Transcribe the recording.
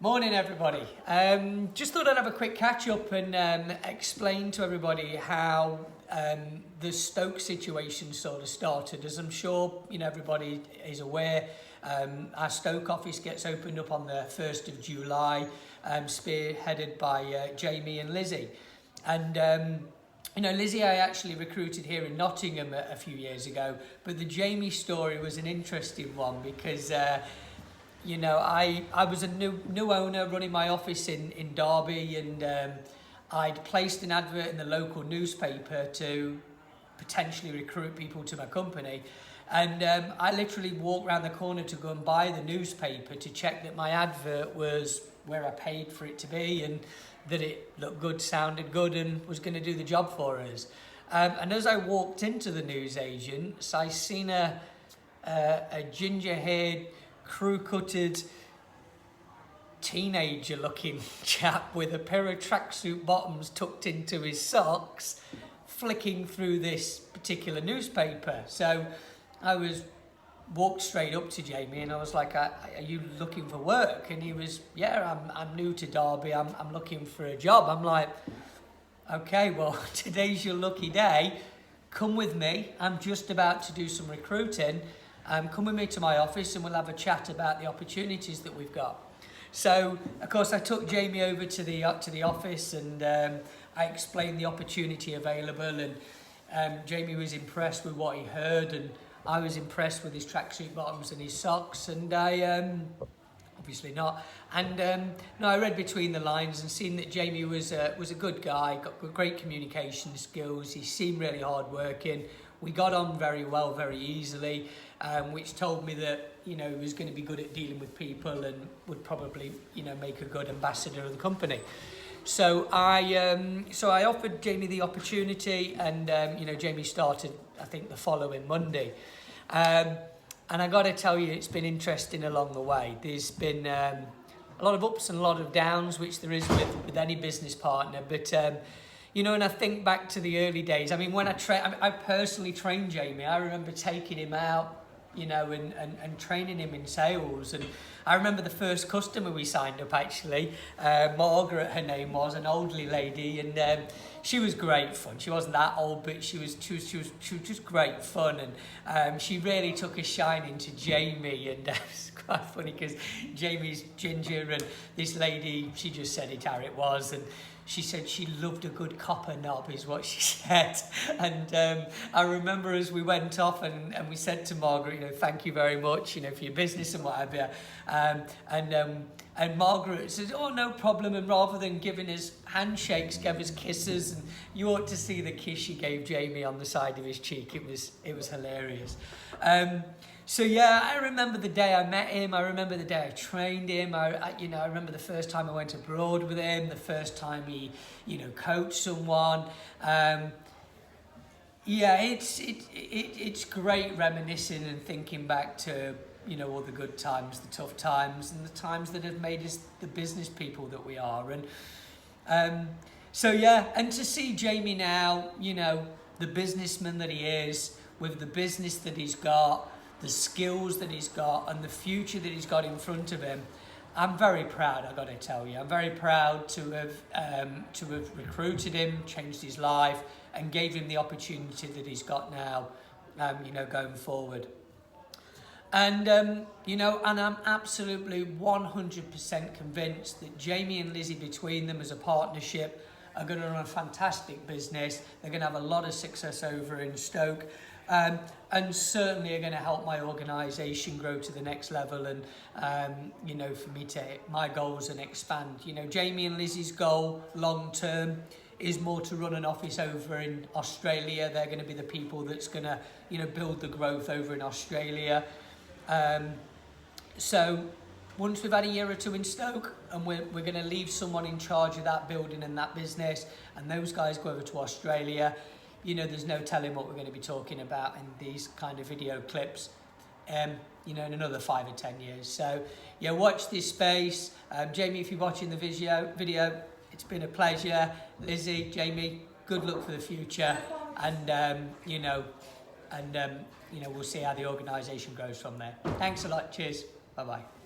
Morning everybody. Just thought I'd have a quick catch up and explain to everybody how the Stoke situation sort of started. As I'm sure everybody is aware, our Stoke office gets opened up on the 1st of July, spearheaded by Jamie and Lizzie. And Lizzie I actually recruited here in Nottingham a few years ago, but the Jamie story was an interesting one because I was a new owner running my office in Derby, and I'd placed an advert in the local newspaper to potentially recruit people to my company. And I literally walked around the corner to go and buy the newspaper to check that my advert was where I paid for it to be and that it looked good, sounded good, and was going to do the job for us. And as I walked into the newsagents, I seen a ginger-haired, crew-cutted, teenager-looking chap with a pair of tracksuit bottoms tucked into his socks, flicking through this particular newspaper. So I walked straight up to Jamie and I was like, "Are you looking for work?" And he was, "Yeah, I'm new to Derby. I'm looking for a job." I'm like, "Okay, well, today's your lucky day. Come with me. I'm just about to do some recruiting. Come with me to my office and we'll have a chat about the opportunities that we've got." So, of course, I took Jamie over to the office and I explained the opportunity available, and Jamie was impressed with what he heard, and I was impressed with his tracksuit bottoms and his socks, and I obviously not. And I read between the lines and seen that Jamie was a good guy, got great communication skills. He seemed really hardworking. We got on very well, very easily, which told me that he was going to be good at dealing with people and would probably make a good ambassador of the company. So I offered Jamie the opportunity, and Jamie started, I think, the following Monday. And I got to tell you, it's been interesting along the way. There's been a lot of ups and a lot of downs, which there is with any business partner. But and I think back to the early days. I mean, when I personally trained Jamie. I remember taking him out, and training him in sales. And I remember the first customer we signed up, actually, Margaret, her name was, an elderly lady, and she was great fun. She wasn't that old, but she was just great fun, and she really took a shine into Jamie, and it's quite funny because Jamie's ginger, and this lady, she just said it how it was, and she said she loved a good copper knob, is what she said. And I remember as we went off and we said to Margaret, "Thank you very much, for your business and whatever." And Margaret said, "Oh, no problem." And rather than giving us handshakes, gave us kisses. And you ought to see the kiss she gave Jamie on the side of his cheek. It was hilarious. So yeah, I remember the day I met him. I remember the day I trained him. I remember the first time I went abroad with him. The first time he, coached someone. It's great reminiscing and thinking back to all the good times, the tough times, and the times that have made us the business people that we are. And and to see Jamie now, the businessman that he is, with the business that he's got, the skills that he's got, and the future that he's got in front of him, I'm very proud, I've got to tell you. I'm very proud to have recruited him, changed his life, and gave him the opportunity that he's got now, going forward. And and I'm absolutely 100% convinced that Jamie and Lizzie, between them as a partnership, are going to run a fantastic business. They're going to have a lot of success over in Stoke. And certainly are going to help my organisation grow to the next level, and for me to hit my goals and expand. Jamie and Lizzie's goal long term is more to run an office over in Australia. They're going to be the people that's going to build the growth over in Australia. So once we've had a year or two in Stoke, and we're going to leave someone in charge of that building and that business, and those guys go over to Australia, there's no telling what we're going to be talking about in these kind of video clips, in another 5 or 10 years. So, watch this space. Jamie, if you're watching the video, it's been a pleasure. Lizzie, Jamie, good luck for the future. And, we'll see how the organisation grows from there. Thanks a lot. Cheers. Bye-bye.